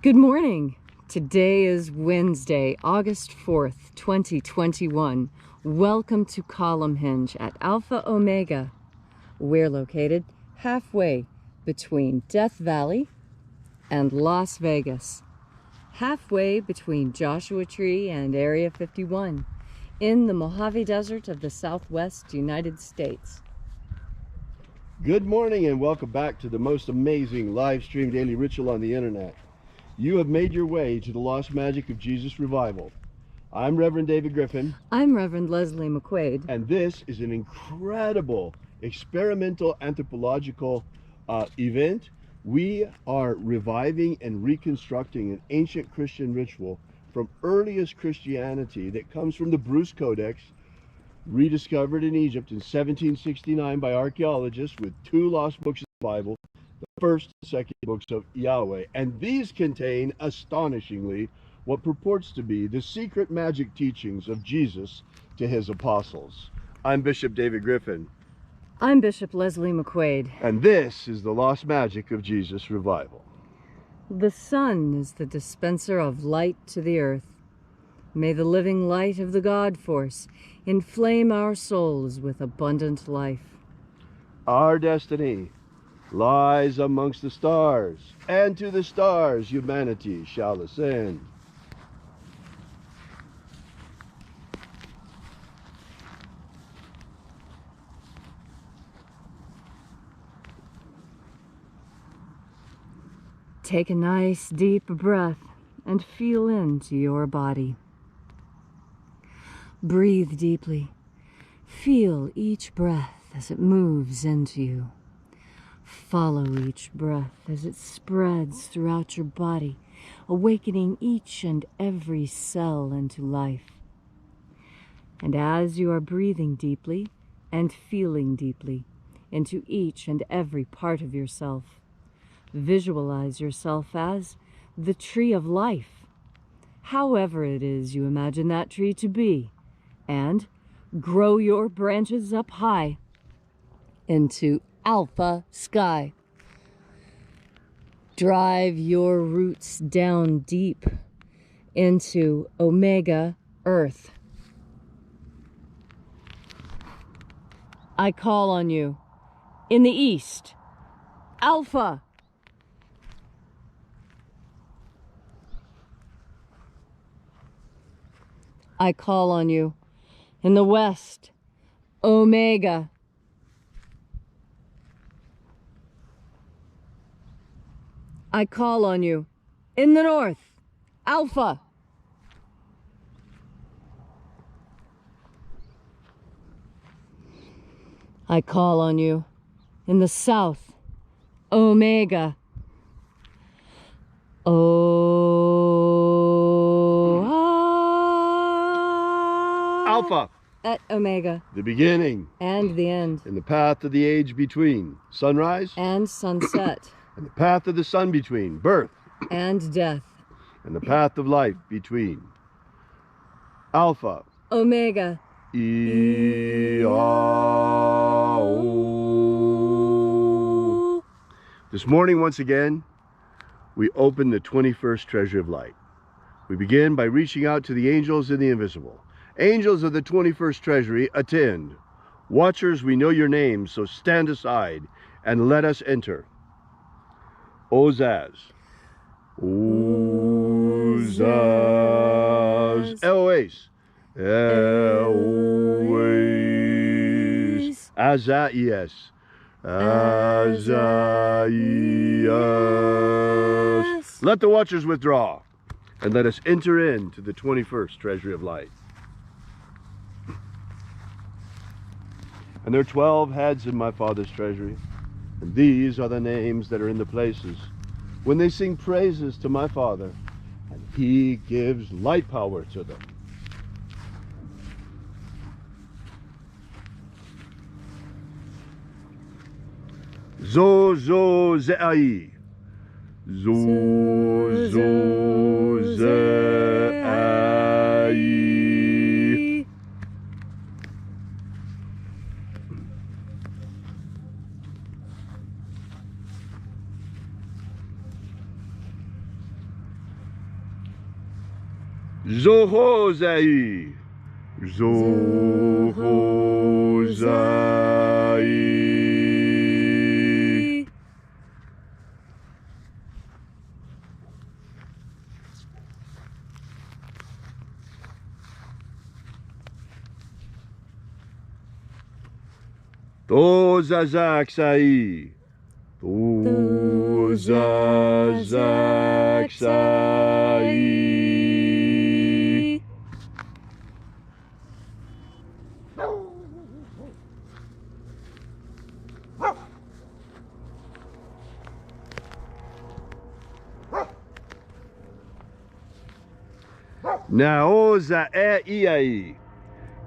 Good morning. Today is Wednesday, August 4th, 2021. Welcome to Columnhenge at Alpha Ωmega. We're located halfway between Death Valley and Las Vegas, halfway between Joshua Tree and Area 51, in the Mojave Desert of the Southwest United States. Good morning and welcome back to the most amazing live stream daily ritual on the internet. You have made your way to the Lost Magic of Jesus Revival. I'm Reverend David Griffin. I'm Reverend Leslie McQuade. And this is an incredible experimental anthropological event. We are reviving and reconstructing an ancient Christian ritual from earliest Christianity that comes from the Bruce Codex, rediscovered in Egypt in 1769 by archaeologists with two lost books of the Bible, the first and second books of Yahweh. And these contain, astonishingly, what purports to be the secret magic teachings of Jesus to his apostles. I'm Bishop David Griffin. I'm Bishop Leslie McQuade. And this is the Lost Magic of Jesus Revival. The sun is the dispenser of light to the earth. May the living light of the God force inflame our souls with abundant life. Our destiny lies amongst the stars, and to the stars humanity shall ascend. Take a nice deep breath and feel into your body. Breathe deeply. Feel each breath as it moves into you. Follow each breath as it spreads throughout your body, awakening each and every cell into life. And as you are breathing deeply and feeling deeply into each and every part of yourself, visualize yourself as the tree of life, however it is you imagine that tree to be, and grow your branches up high into Alpha sky. Drive your roots down deep into Omega earth. I call on you in the east, Alpha. I call on you in the west, Omega. I call on you in the north, Alpha. I call on you in the south, Omega. Alpha. At Omega. The beginning. And the end. In the path of the age between sunrise and sunset. And the path of the sun between birth and death. And the path of life between Alpha Omega. AΩ. This morning, once again, we open the 21st Treasury of Light. We begin by reaching out to the angels in the invisible. Angels of the 21st Treasury, attend. Watchers, we know your names, so stand aside and let us enter. Ozaz. Ozaz. Eloes. Eloes. Azaias. Azaias. Let the watchers withdraw and let us enter into the 21st Treasury of Light. And there are 12 heads in my Father's treasury, and these are the names that are in the places when they sing praises to my Father, and he gives light power to them. Zo ze'ai. Zo ze'ai. Zohozai. Zohozai. Tozazaksai. Tozazaksai. Naoza e iai.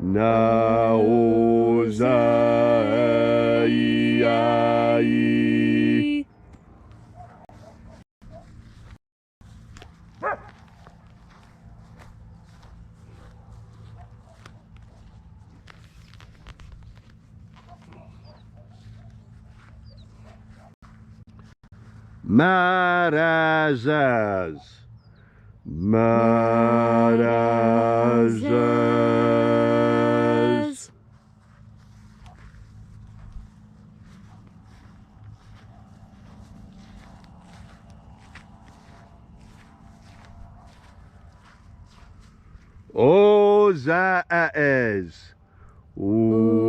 Naoza e iai. Marazaz. Marazaz. Ozaez. Ozaez.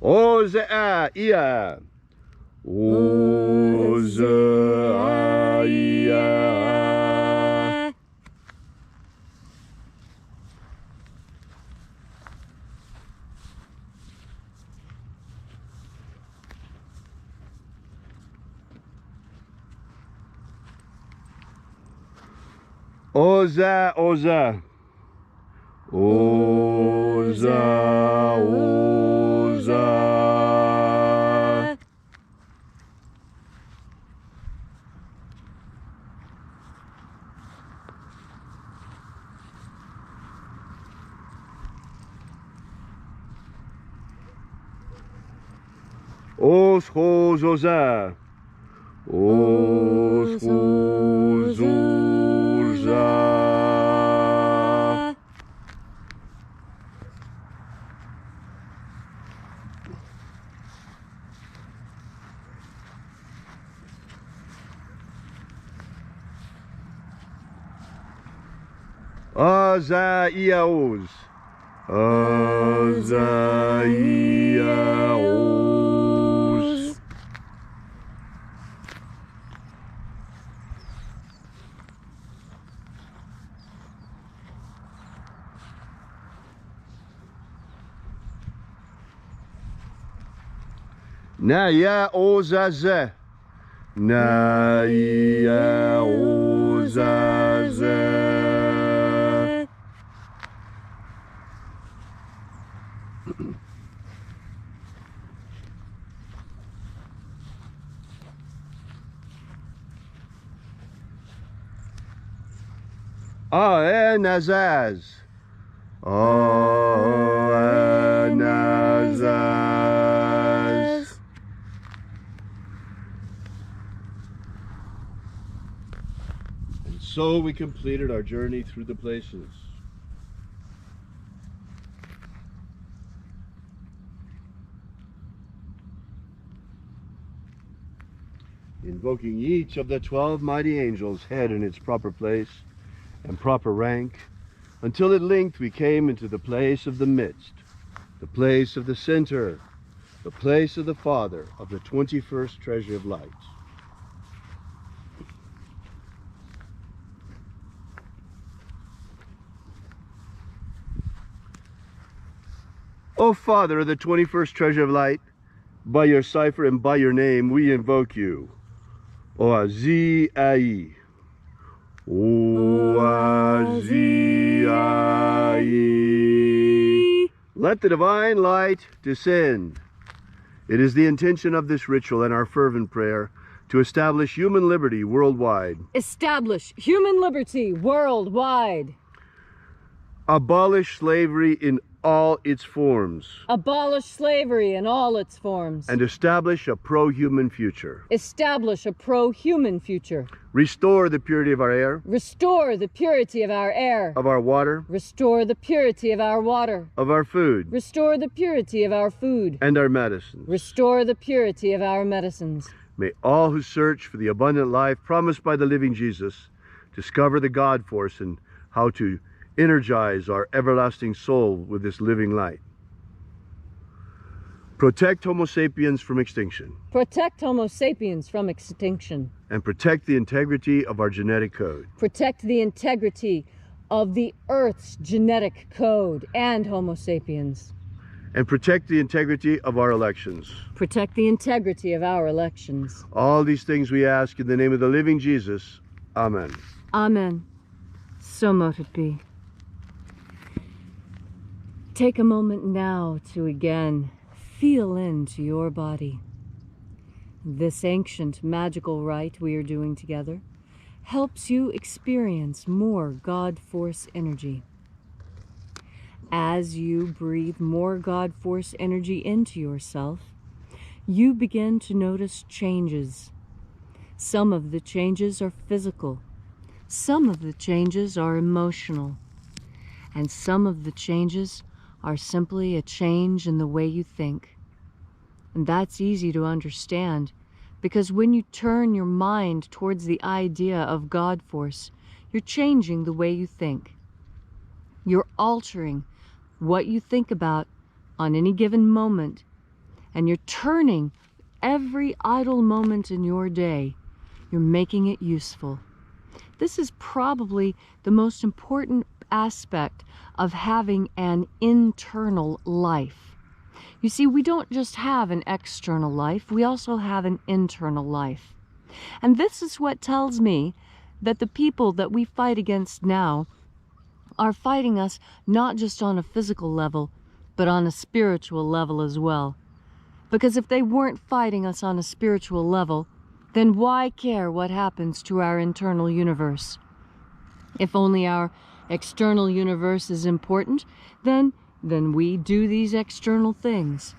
Ozea ia. Ozea ia. Oza, oza. Oza, oza. Os, hos, oza. Os, hos, oza. Azaiaos. Azaiaos. Naya ozaze. Naya ozaze. Nazaz. Nazaz. And so we completed our journey through the places. Invoking each of the 12 mighty angels, head in its proper place and proper rank, until at length we came into the place of the midst, the place of the center, the place of the Father of the 21st Treasury of Light. O Father of the 21st Treasury of Light, by your cipher and by your name we invoke you. Oazi-ai. Oazi-ai. Let the divine light descend. It is the intention of this ritual and our fervent prayer to establish human liberty worldwide, establish human liberty worldwide, abolish slavery in all its forms, abolish slavery in all its forms, and establish a pro-human future. establish a pro-human future, Restore the purity of our air, restore the purity of our air, of our water, restore the purity of our water, of our food, restore the purity of our food, and our medicines. restore the purity of our medicines. May all who search for the abundant life promised by the living Jesus discover the God force and how to energize our everlasting soul with this living light. Protect Homo sapiens from extinction, Protect Homo sapiens from extinction. and protect the integrity of our genetic code. Protect the integrity of the Earth's genetic code and Homo sapiens. And protect the integrity of our elections. Protect the integrity of our elections. All these things we ask in the name of the living Jesus. Amen. Amen. So mote it be. Take a moment now to again feel into your body. This ancient magical rite we are doing together helps you experience more God Force energy. As you breathe more God Force energy into yourself, you begin to notice changes. Some of the changes are physical, some of the changes are emotional, and some of the changes are simply a change in the way you think. And that's easy to understand, because when you turn your mind towards the idea of God Force, you're changing the way you think. You're altering what you think about on any given moment, and you're turning every idle moment in your day, you're making it useful. This is probably the most important aspect of having an internal life. You see, we don't just have an external life, we also have an internal life. And this is what tells me that the people that we fight against now are fighting us not just on a physical level, but on a spiritual level as well. Because if they weren't fighting us on a spiritual level, then why care what happens to our internal universe? If only our external universe is important, then we do these external things.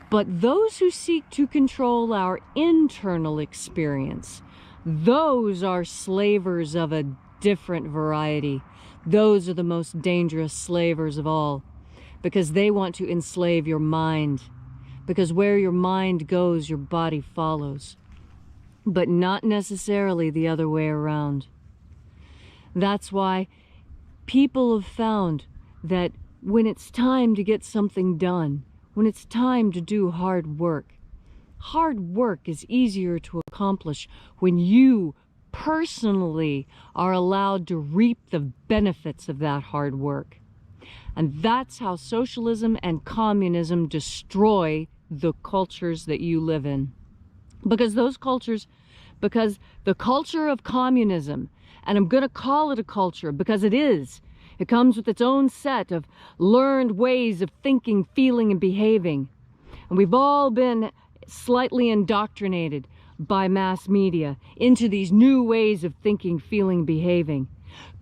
But those who seek to control our internal experience, those are slavers of a different variety. Those are the most dangerous slavers of all, because they want to enslave your mind. Because where your mind goes, your body follows. But not necessarily the other way around. That's why people have found that when it's time to get something done, when it's time to do hard work is easier to accomplish when you personally are allowed to reap the benefits of that hard work. And that's how socialism and communism destroy the cultures that you live in. Because the culture of communism, and I'm going to call it a culture because it is, it comes with its own set of learned ways of thinking, feeling, and behaving. And we've all been slightly indoctrinated by mass media into these new ways of thinking, feeling, behaving.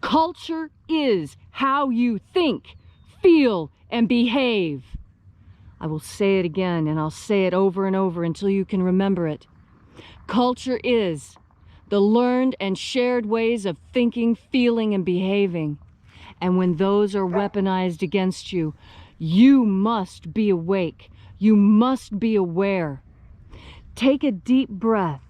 Culture is how you think, feel, and behave. I will say it again, and I'll say it over and over until you can remember it. Culture is the learned and shared ways of thinking, feeling, and behaving. And when those are weaponized against you, you must be awake. You must be aware. Take a deep breath.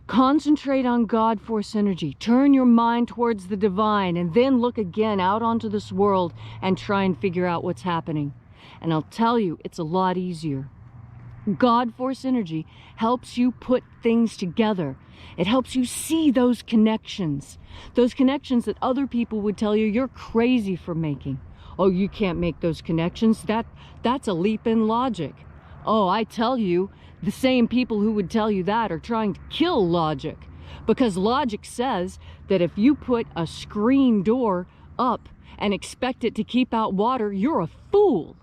Concentrate on God Force energy. Turn your mind towards the divine, and then look again out onto this world and try and figure out what's happening. And I'll tell you, it's a lot easier. God Force energy helps you put things together. It helps you see those connections that other people would tell you you're crazy for making. Oh, you can't make those connections. That's a leap in logic. Oh, I tell you, the same people who would tell you that are trying to kill logic, because logic says that if you put a screen door up and expect it to keep out water, you're a fool.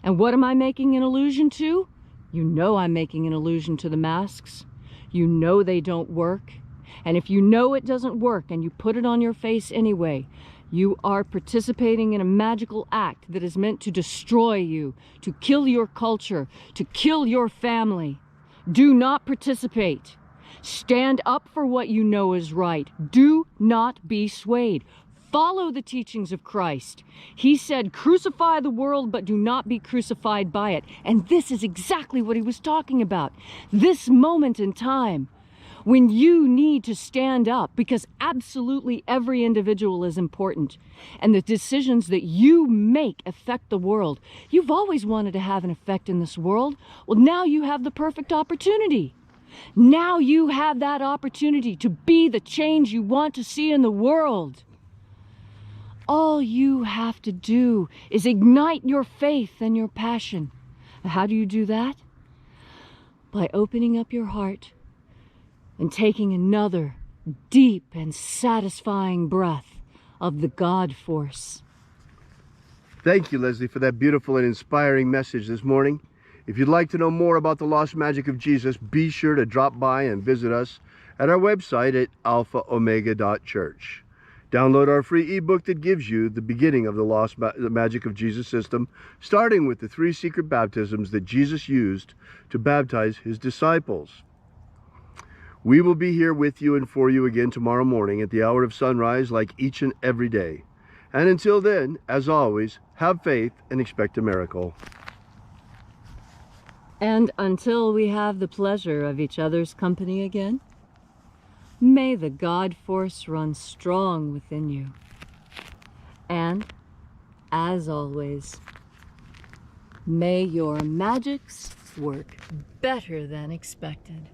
And what am I making an allusion to? You know I'm making an allusion to the masks. You know they don't work. And if you know it doesn't work and you put it on your face anyway, you are participating in a magical act that is meant to destroy you, to kill your culture, to kill your family. Do not participate. Stand up for what you know is right. Do not be swayed. Follow the teachings of Christ. He said, crucify the world, but do not be crucified by it. And this is exactly what he was talking about. This moment in time, when you need to stand up, because absolutely every individual is important, and the decisions that you make affect the world. You've always wanted to have an effect in this world. Well, now you have the perfect opportunity. Now you have that opportunity to be the change you want to see in the world. All you have to do is ignite your faith and your passion. How do you do that? By opening up your heart and taking another deep and satisfying breath of the God force. Thank you, Leslie, for that beautiful and inspiring message this morning. If you'd like to know more about the lost magic of Jesus, be sure to drop by and visit us at our website at alphaomega.church. Download our free ebook that gives you the beginning of the lost magic of Jesus system, starting with the 3 secret baptisms that Jesus used to baptize his disciples. We will be here with you and for you again tomorrow morning at the hour of sunrise, like each and every day. And until then, as always, have faith and expect a miracle. And until we have the pleasure of each other's company again, may the God force run strong within you. And, as always, may your magics work better than expected.